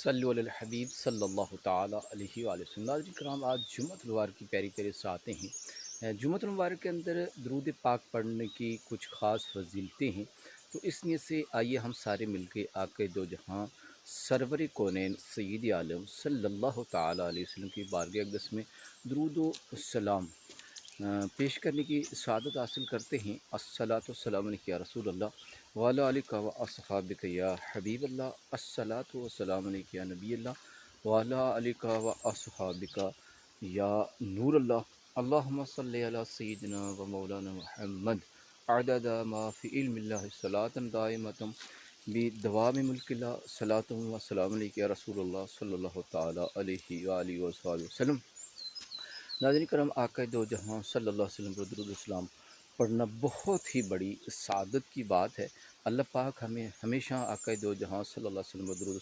صلو علی الحبیب صلی اللہ تعالیٰ علیہ وآلہ وسلم۔ ناظرین کرام، آج جمعۃ المبارک کی پیاری پیاری ساعتیں ہیں۔ جمعۃ المبارک کے اندر درود پاک پڑھنے کی کچھ خاص فضیلتیں ہیں، تو اس نیت سے آئیے ہم سارے مل کے آقا دو جہاں سرور کونین سید عالم صلی اللہ تعالیٰ علیہ وسلم کی بارگاہ اقدس میں درود و السلام پیش کرنے کی سعادت حاصل کرتے ہیں۔ الصلاۃ والسلام علیک یا رسول اللہ وعلی آلک و اصحابک یا حبیب اللہ، الصلاۃ والسلام علیک یا نبی اللہ وعلی آلک و اصحابک یا نور اللہ، اللہم صلی علی سیدنا و مولانا محمد عدد ما فی علم اللہ صلاۃ دائمۃ بدوام ملک اللہ، صلاۃ و سلام علیک یا رسول اللہ صلی اللہ تعالیٰ علیہ وآلہ وصحبہ وسلم۔ ناظرین کرام، آقا دو جہاں صلی اللہ علیہ وسلم پر درود السلام پڑھنا بہت ہی بڑی سعادت کی بات ہے۔ اللہ پاک ہمیں ہمیشہ آقا دو جہاں صلی اللہ علیہ وسلم پر درود